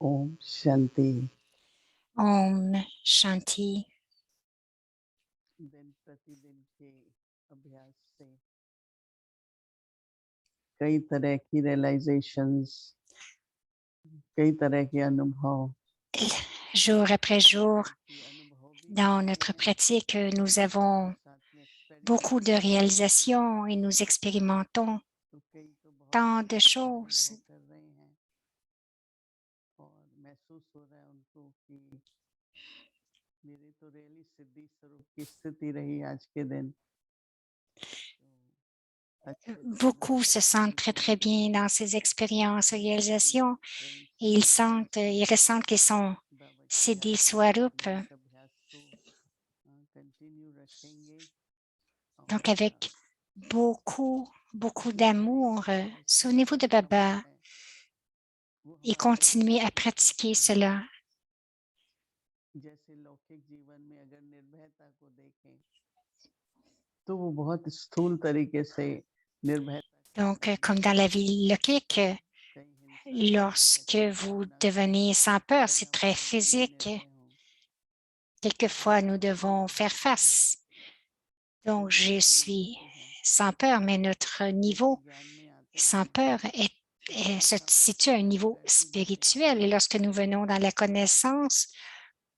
ओम Shanti. Om Shanti. दिन प्रतिदिन के अभ्यास से कई तरह की रियलाइजेशंस, कई तरह के अनुभव Jour après jour, की अनुभव भी dans होते notre हैं, pratique, nous लेकिन साथ avons साथ में beaucoup de एक्सपेरिमेंट्स भी होते हैं। réalisations et nous expérimentons तो कई तो बहुत tant de अच्छा choses. अनुभव कर रहे हैं और महसूस हो रहा है उनको कि मेरी तो रियली सिद्धि स्वरूप की स्थिति रही आज के दिन। तो अच्छे अच्छे Beaucoup se sentent realisations très, भी très bien dans ces expériences, बहुत सारी réalisations, फ्रेंड्स et भी हैं ils ressentent qu'ils sont बाबा की Siddhi याद में Swarup. अपने इस अभ्यास को कंटिन्यू रखेंगे Donc, और avec beaucoup जो नई d'amour, souvenez-vous de एक्सपीरियंसेस हुए Baba हैं वो et हमारे continuez à भविष्य के pratiquer लिए cela. जैसे लौकिक जीवन में अगर निर्भयता को देखें तो वो बहुत स्थूल तरीके से निर्भयता के Donc, बारे में comme dans है। la vie logique, कहीं हिंसा ना हो या lorsque कहीं vous भावना devenez sans peur, c'est très पर्यावरण में physique. निर्भय हों। Quelquefois, nous लेकिन जो devons faire निर्भयता है face. वो Donc, je हमारी suis बुद्धि है। sans peur, mais notre जैसे niveau ज्ञान में आते sans हैं peur तो बड़े se situe à un समझदार niveau प्रकार की बातें spirituel. आती Et हैं। lorsque nous venons dans la connaissance,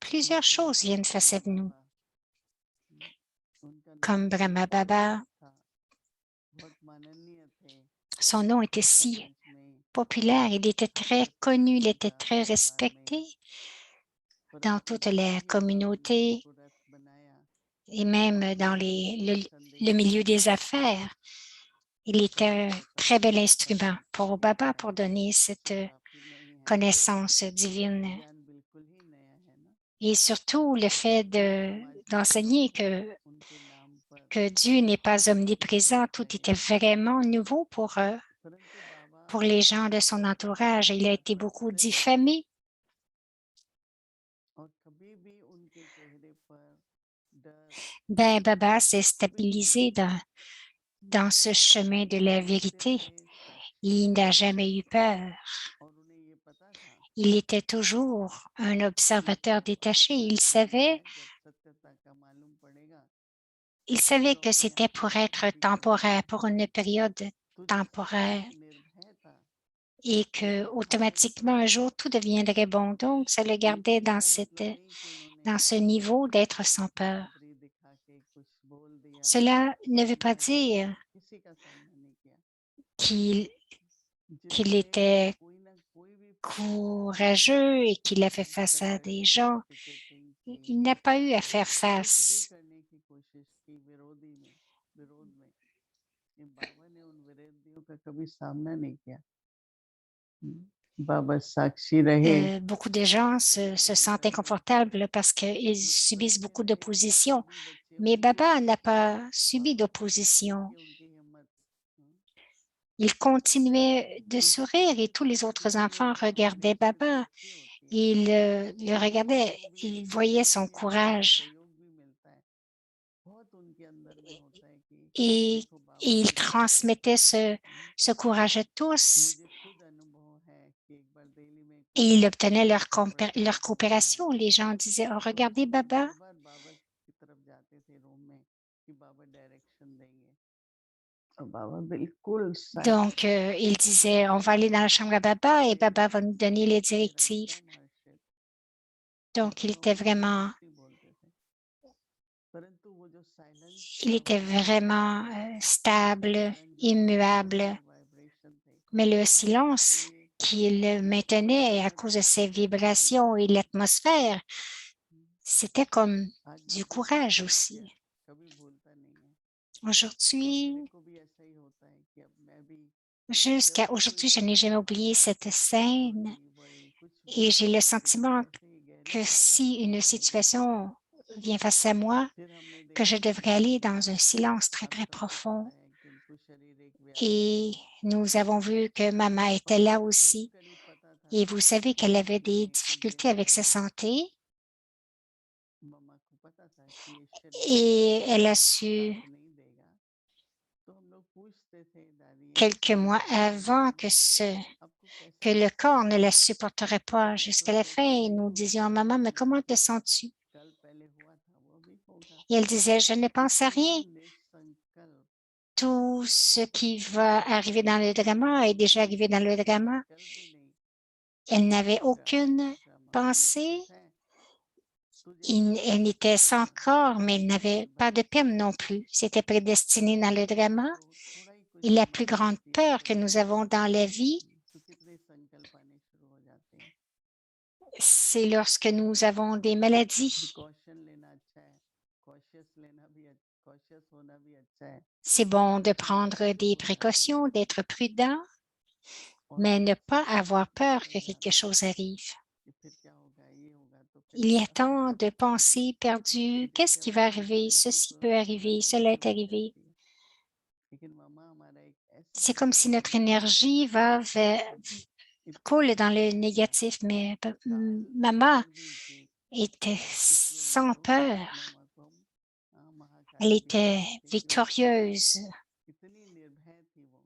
plusieurs जैसे choses viennent face à ब्रह्मा nous, बाबा, उनका नाम comme बहुत Brahma पॉपुलर Baba. था, बहुत माननीय थे Son nom était si समाज में, populaire, il était très connu, il était पूजा très व्यवहार में। respecté dans परंतु toute भले la ही भगवान ने communauté उनको रथ बनाया, et même dans भले ही उनको le संदेश milieu देने des के लिए affaires. Il était un परंतु très कभी bel उनका instrument pour Baba विचार pour donner cette काफी नहीं है। connaissance divine. ज्ञान बिल्कुल ही नया है ना। Et surtout le fait समाज में d'enseigner उनके नाम पर que Dieu n'est pas कुछ लोग omniprésent, tout était पहले से vraiment nouveau परंतु बाबा pour les gens de son entourage. Il a été beaucoup स्थिर रहे diffamé. और कभी भी उनके चेहरे पर डर Ben, Baba s'est कभी नहीं stabilisé दिखा। dans ce chemin de la वो स्थिर vérité. थे, Il शांत n'a थे jamais eu peur. और उन्हें ये पता था Il était toujours un कि ये observateur सब détaché. क्षणिक है। जब सत्यता का मालूम पड़ेगा Il savait तो que अपने c'était आप pour आप être भी बदल temporaire, pour जाएंगे। une période तो जैसे temporaire, एक निर्भयता et que automatiquement un jour tout deviendrait bon. Donc, ça le gardait निर्भय का मतलब नहीं कि उन्होंने dans ce niveau d'être sans peur. बहादुरी दिखा के कुछ बोल दिया Cela ne veut या pas dire किसी का सामना नहीं किया। qu'il qu'il जिन्होंने était कोई ना कोई भी courageux et qu'il a fait face à des gens. Participating की Il n'a pas eu à faire कुछ भी face. करने की कोशिश की विरोध में ये बाबा ने उन विरोधियों का कभी सामना नहीं किया। बाबा साक्षी रहे। Beaucoup de gens कभी se बोला sentent नहीं। inconfortables parce qu'ils मुझ पर subissent beaucoup क्या एक d'opposition. मामूली बच्चे Mais होंगे Baba n'a pas और subi d'opposition. देखिए उनकी हिम्मत। Il continuait de क्योंकि sourire et tous les autres जितने enfants regardaient परिस्थिति Baba. अच्छी होती है Ils le regardaient, सहयोग भी ils voyaient सहयोग son भी आता है, courage सहयोग भी मिलता है। बहुत उनके अंदर में होता है कि et, देखो et बाबा il किस तरह से transmettait ce courage à tous मुझे खुद अनुभव है कि एक बार दिल्ली में et कोई il obtenait ऐसा leur प्रोटेस्ट हुआ था coopération. Les gens disaient, oh, तो regardez हम Baba. बार बाबा की तरफ जाते थे रूम में कि बाबा डायरेक्शन देंगे और बाबा बिल्कुल Donc, साइलेंट il एकदम disait, on va aller dans la निर्भय chambre à Baba et मेरा Baba va nous donner les मेरा directives. एकदम हर्षित। Donc, il तो était वो vraiment, कुछ नहीं बोलते थे परंतु वो जो साइलेंस il था était वो vraiment उसके stable, कारण जो immuable. पॉजिटिव वाइब्रेशन थे Mais le उसके silence लिए qu'il maintenait à प्रतिबद्ध cause de ses बिल्कुल vibrations et l'atmosphère, c'était comme आज du भी जिस courage सीख aussi. किया कभी भूलता नहीं है। और मेरे Aujourd'hui, को भी ऐसा ही होता है कि अब मैं भी जब jusqu'à भी कोई aujourd'hui, je n'ai jamais समस्या oublié cette scène छोटी बड़ी कुछ भी et j'ai le लेकिन sentiment जैसे ही गहरी que साइलेंस si में une चले जाते हैं situation vient face à moi, फिर हमने que je देखा कि devrais aller dans un silence très, आप très सबको profond. पता है कि उनको शारीरिक व्याधि Et थी nous avons vu que Mama और était là मुझे करीब aussi. करीब पता था Et vous savez qu'elle avait des कि कुछ दिन difficultés avec sa पहले santé मम्मा को पता था कि ये शरीर et elle a su साथ नहीं देगा तो हम लोग quelques mois avant que le corps ne la supporterait pas jusqu'à la fin. Et nous disions, maman, mais comment te sens-tu? Et elle disait, je ne pense à rien. Tout ce qui va arriver dans le drama est déjà arrivé dans le drama. Elle n'avait aucune pensée. Elle n'était sans corps, mais elle n'avait pas de peine non plus. C'était prédestiné dans le drama. Et la plus grande peur que nous avons dans la vie, c'est lorsque nous avons des maladies. C'est bon de prendre des précautions, d'être prudent, mais ne pas avoir peur que quelque chose arrive. Il y a tant de pensées perdues. Qu'est-ce qui va arriver? Ceci peut arriver, cela est arrivé. C'est comme si notre énergie coule dans le négatif, mais maman était sans peur. Elle était victorieuse.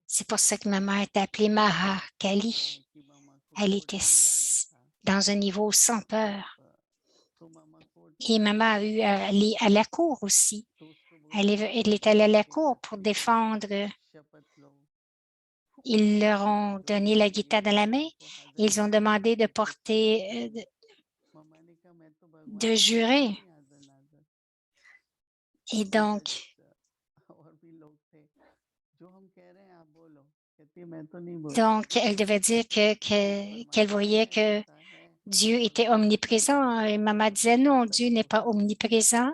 C'est pour ça que maman est appelée Maha Kali. Elle était dans un niveau sans peur. Et maman a eu à aller à la cour aussi. Elle est allée à la cour pour défendre. Ils leur ont donné la guitare dans la main. Ils ont demandé de porter, de jurer. Et donc, elle devait dire qu'elle voyait que Dieu était omniprésent. Et maman disait non, Dieu n'est pas omniprésent.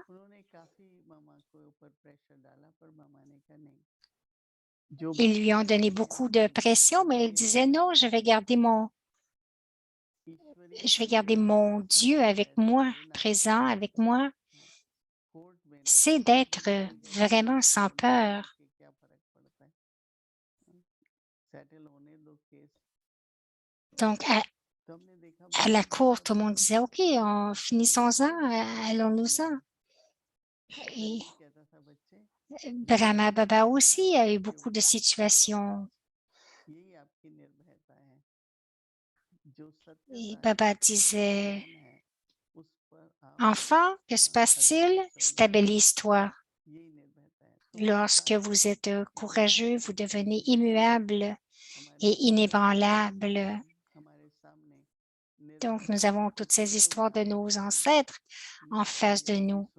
Ils lui ont donné beaucoup de pression, mais elle disait non, je vais garder mon Dieu avec moi, présent avec moi. C'est d'être vraiment sans peur. Donc, à la cour, tout le monde disait, OK, finissons-en, allons-nous-en. Et Brahma Baba aussi a eu beaucoup de situations. Et Baba disait, enfant, que se passe-t-il? Stabilise-toi. Lorsque vous êtes courageux, vous devenez immuable et inébranlable. Donc, nous avons toutes ces histoires de nos ancêtres en face de nous.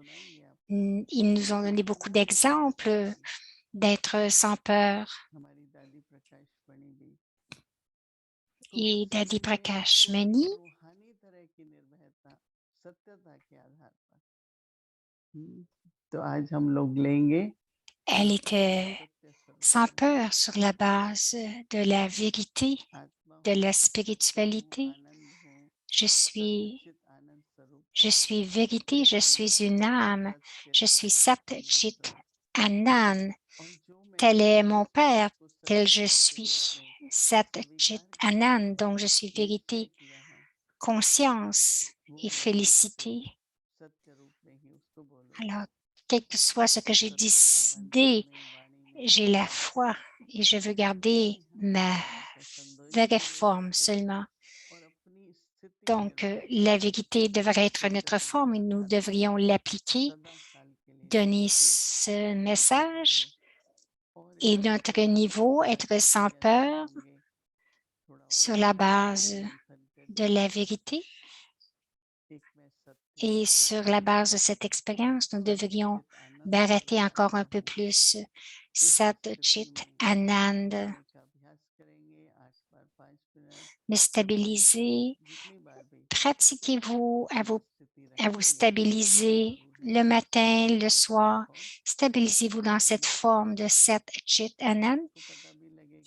Ils nous ont donné beaucoup d'exemples d'être sans peur. Et Dadi Prakash Mani, elle était sans peur sur la base de la vérité, de la spiritualité. Je suis vérité, je suis une âme, je suis Sat Chit Anand. Tel est mon Père, tel je suis. Sat Chit Anand, donc je suis vérité, conscience et félicité. Alors, quel que soit ce que j'ai décidé, j'ai la foi et je veux garder ma vraie forme seulement. Donc, la vérité devrait être notre forme et nous devrions l'appliquer, donner ce message et notre niveau, être sans peur sur la base de la vérité. Et sur la base de cette expérience, nous devrions barater encore un peu plus Sat Chit Anand, me stabiliser. Pratiquez-vous à vous stabiliser le matin, le soir. Stabilisez-vous dans cette forme de Sat Chit Anand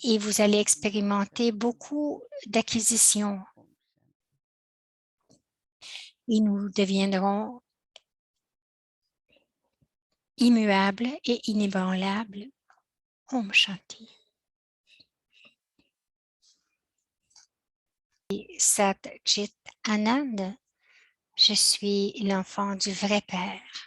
et vous allez expérimenter beaucoup d'acquisitions. Et nous deviendrons immuables et inébranlables. Om Shanti. Sat Chit Anand, je suis l'enfant du vrai Père.